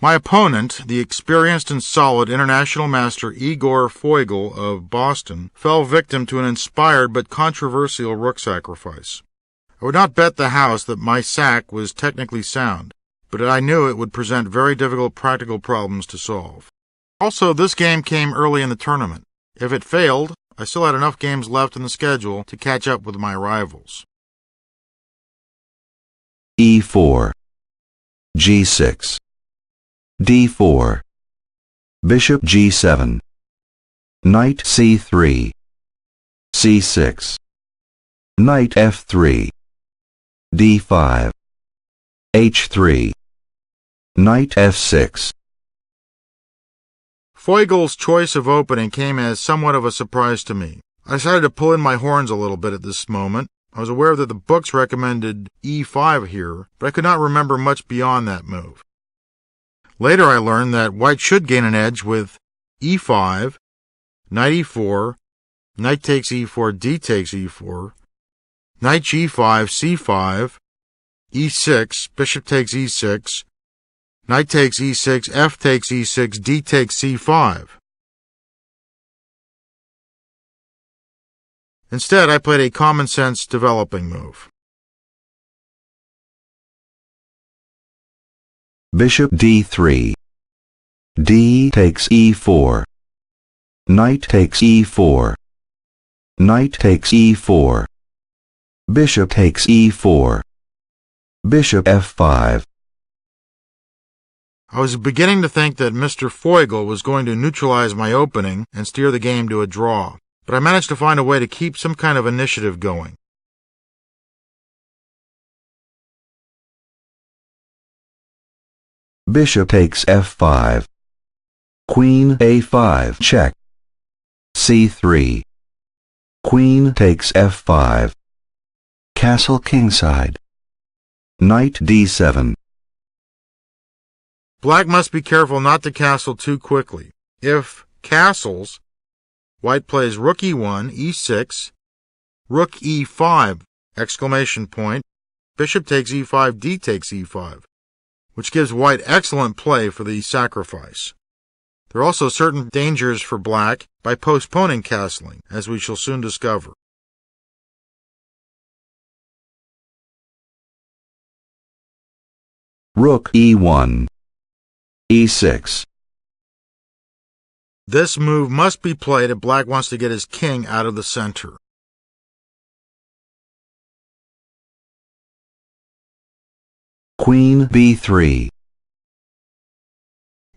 My opponent, the experienced and solid international master Igor Foigl of Boston, fell victim to an inspired but controversial rook sacrifice. I would not bet the house that my sack was technically sound, but I knew it would present very difficult practical problems to solve. Also, this game came early in the tournament. If it failed, I still had enough games left in the schedule to catch up with my rivals. e4. g6. d4. Bishop g7. Knight c3. c6. Knight f3. d5. h3. Knight f6. Foigl's choice of opening came as somewhat of a surprise to me. I decided to pull in my horns a little bit at this moment. I was aware that the books recommended e5 here, but I could not remember much beyond that move. Later I learned that white should gain an edge with e5, knight e4, knight takes e4, d takes e4, knight g5, c5, e6, bishop takes e6, knight takes e6, f takes e6, d takes c5. Instead, I played a common-sense developing move. Bishop d3. d takes e4. Knight takes e4. Knight takes e4. Bishop takes e4. Bishop f5. I was beginning to think that Mr. Foigl was going to neutralize my opening and steer the game to a draw, but I managed to find a way to keep some kind of initiative going. Bishop takes f5. Queen a5 check. c3. Queen takes f5. Castle kingside. Knight d7. Black must be careful not to castle too quickly. If castles, white plays rook e1, e6, rook e5, exclamation point, bishop takes e5, d takes e5, which gives white excellent play for the sacrifice. There are also certain dangers for black by postponing castling, as we shall soon discover. Rook e1. e6. This move must be played if black wants to get his king out of the center. Queen b3.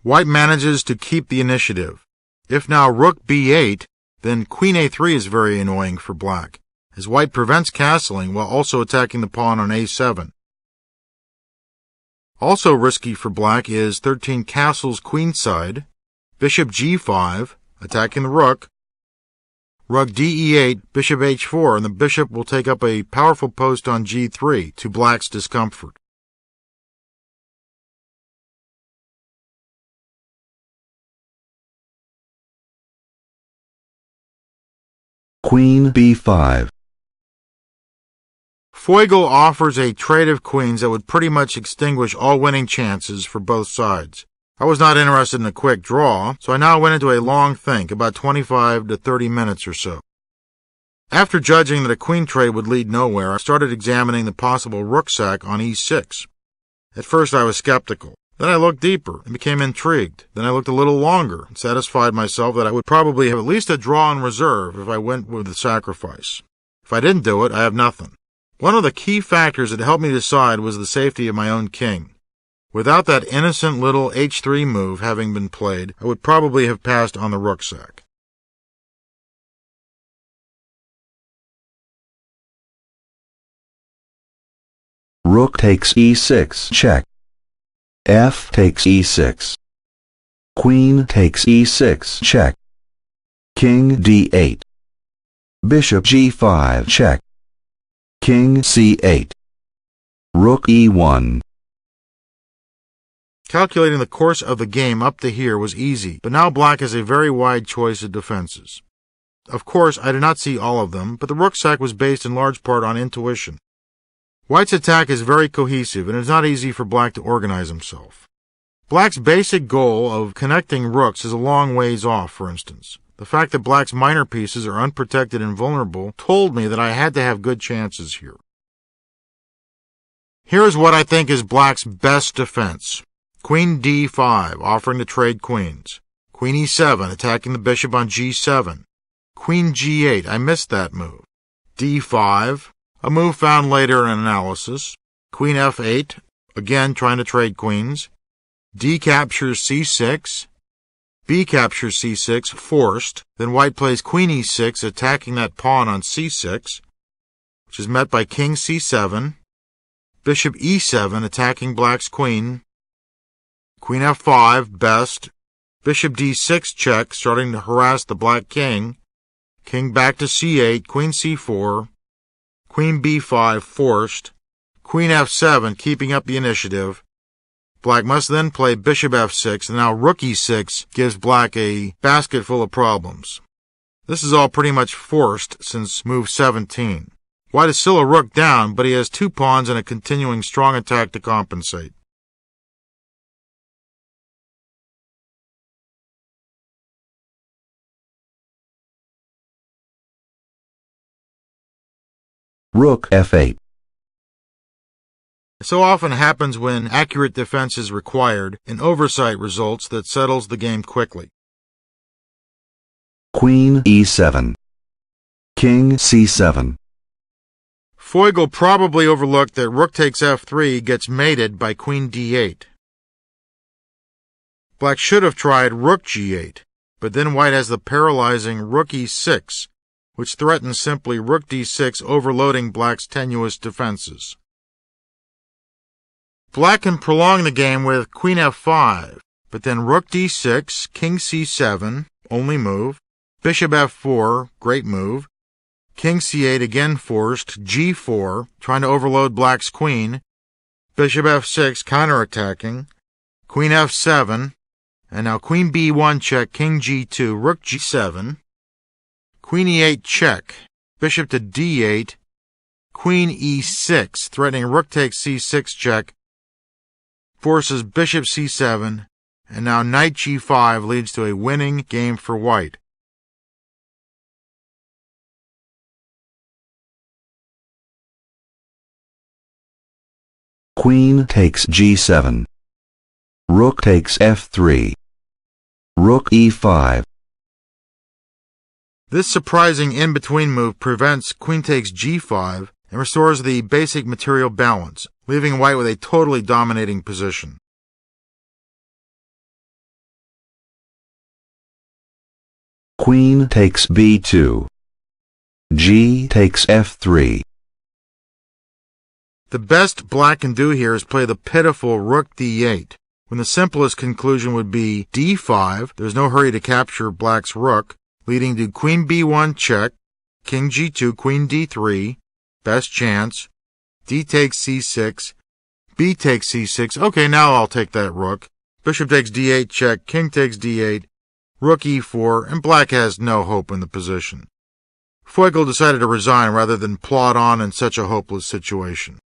White manages to keep the initiative. If now rook b8, then queen a3 is very annoying for black, as white prevents castling while also attacking the pawn on a7. Also risky for black is 13 castles queenside, bishop g5, attacking the rook d8, bishop h4, and the bishop will take up a powerful post on g3 to black's discomfort. Queen B5. Feigl offers a trade of queens that would pretty much extinguish all winning chances for both sides. I was not interested in a quick draw, so I now went into a long think, about 25 to 30 minutes or so. After judging that a queen trade would lead nowhere, I started examining the possible rook sack on e6. At first I was skeptical. Then I looked deeper and became intrigued. Then I looked a little longer and satisfied myself that I would probably have at least a draw in reserve if I went with the sacrifice. If I didn't do it, I have nothing. One of the key factors that helped me decide was the safety of my own king. Without that innocent little h3 move having been played, I would probably have passed on the rook sack. Rook takes e6 check. F takes e6. Queen takes e6 check. King d8. Bishop g5 check. King c8. Rook e1. Calculating the course of the game up to here was easy, but now black has a very wide choice of defenses. Of course, I did not see all of them, but the rook sack was based in large part on intuition. White's attack is very cohesive, and it is not easy for black to organize himself. Black's basic goal of connecting rooks is a long ways off, for instance. The fact that black's minor pieces are unprotected and vulnerable told me that I had to have good chances here. Here's what I think is black's best defense. Queen d5, offering to trade queens. Queen e7, attacking the bishop on g7. Queen g8, I missed that move. d5, a move found later in analysis. Queen f8, again trying to trade queens. D captures c6. B captures c6, forced. Then white plays queen e6, attacking that pawn on c6, which is met by king c7. Bishop e7, attacking black's queen. Queen f5, best. Bishop d6 check, starting to harass the black king. King back to c8, queen c4. Queen b5, forced. Queen f7, keeping up the initiative. Black must then play bishop f6, and now rook e6 gives black a basket full of problems. This is all pretty much forced since move 17. White is still a rook down, but he has two pawns and a continuing strong attack to compensate. Rook f8. It so often happens when accurate defense is required, an oversight results that settles the game quickly. Queen e7. King c7. Feigl probably overlooked that rook takes f3 gets mated by queen d8. Black should have tried rook g8, but then white has the paralyzing rook e6, which threatens simply rook d6 overloading black's tenuous defenses. Black can prolong the game with queen f5, but then rook d6, king c7, only move, bishop f4, great move, king c8 again forced, g4, trying to overload black's queen, bishop f6 counterattacking, queen f7, and now queen b1 check, king g2, rook g7, queen e8 check, bishop to d8, queen e6, threatening rook takes c6 check, forces bishop c7, and now knight g5 leads to a winning game for white. Queen takes g7. Rook takes f3. Rook e5. This surprising in-between move prevents queen takes g5 and restores the basic material balance, leaving white with a totally dominating position. Queen takes b2. G takes f3. The best black can do here is play the pitiful rook d8, when the simplest conclusion would be d5, there's no hurry to capture black's rook, leading to queen b1 check, king g2, queen d3, best chance, d takes c6, b takes c6, okay, now I'll take that rook, bishop takes d8 check, king takes d8, rook e4, and black has no hope in the position. Feigl decided to resign rather than plod on in such a hopeless situation.